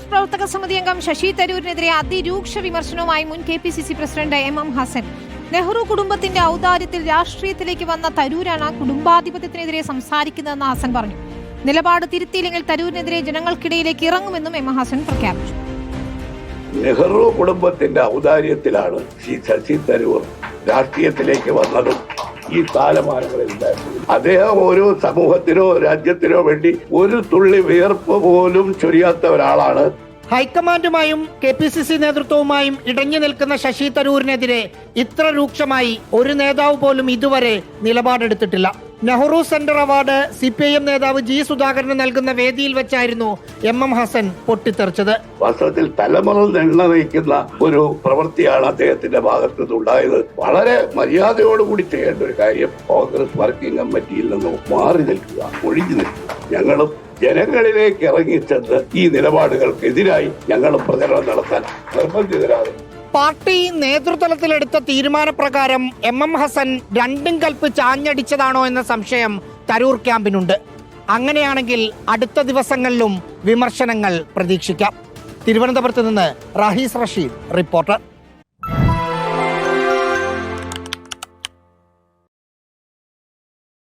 പ്രവർത്തക സമിതി അംഗം ശശി തരൂരിനെതിരെ അതിരൂക്ഷ വിമർശനവുമായി മുൻ KPCC പ്രസിഡന്റ് MM ഹസൻ. നെഹ്റു കുടുംബത്തിന്റെ ഔദാര്യത്തിൽ രാഷ്ട്രീയത്തിലേക്ക് വന്ന തരൂരാണ് കുടുംബാധിപത്യത്തിനെതിരെ സംസാരിക്കുന്നതെന്ന് ഹസൻ പറഞ്ഞു. നിലപാട് തിരുത്തിയില്ലെങ്കിൽ തരൂരിനെതിരെ ജനങ്ങൾക്കിടയിലേക്ക് ഇറങ്ങുമെന്നും MM ഹസൻ പ്രഖ്യാപിച്ചു. നെഹ്റു കുടുംബത്തിന്റെ ഔദാര്യത്തിലാണ് ശശി തരൂർ രാഷ്ട്രീയത്തിലേക്ക് വന്നതും ഈ കാലമാനങ്ങളിൽ അദ്ദേഹം ഒരു സമൂഹത്തിനോ രാജ്യത്തിനോ വേണ്ടി ഒരു തുള്ളി വിയർപ്പ് പോലും ചൊരിയാത്ത ഒരാളാണ്. ഹൈക്കമാൻഡുമായും KPCC നേതൃത്വവുമായും ഇടഞ്ഞു നിൽക്കുന്ന ശശി തരൂരിനെതിരെ ഇത്ര രൂക്ഷമായി ഒരു നേതാവ് പോലും ഇതുവരെ നിലപാടെടുത്തിട്ടില്ല. നെഹ്റു സെന്റർ അവാർഡ് CPIM നേതാവ് G സുധാകരന് നൽകുന്ന വേദിയിൽ വെച്ചായിരുന്നു MM ഹസൻ പൊട്ടിത്തെറിച്ചത്. വാസ്തവത്തിൽ തലമുറ നയിക്കുന്ന ഒരു പ്രവൃത്തിയാണ് അദ്ദേഹത്തിന്റെ ഭാഗത്തു നിന്നുണ്ടായത്. വളരെ മര്യാദയോടുകൂടി ചെയ്യേണ്ട ഒരു കാര്യം കോൺഗ്രസ് വർക്കിംഗ് കമ്മിറ്റിയിൽ നിന്നും മാറി നിൽക്കുക, ഒഴിഞ്ഞു നിൽക്കുക. ഞങ്ങളും ജനങ്ങളിലേക്ക് ഇറങ്ങിച്ചെന്ന് ഈ നിലപാടുകൾക്കെതിരായി ഞങ്ങളും പ്രചരണം നടത്താൻ നിർബന്ധിതരാകും. പാർട്ടി നേതൃതലത്തിലെടുത്ത തീരുമാനപ്രകാരം MM ഹസൻ രണ്ടും കൽപ്പിച്ച് ആഞ്ഞടിച്ചതാണോ എന്ന സംശയം തരൂർ ക്യാമ്പിനുണ്ട്. അങ്ങനെയാണെങ്കിൽ അടുത്ത ദിവസങ്ങളിലും വിമർശനങ്ങൾ പ്രതീക്ഷിക്കാം. തിരുവനന്തപുരത്ത് നിന്ന് റഹീസ് റഷീദ്, റിപ്പോർട്ടർ.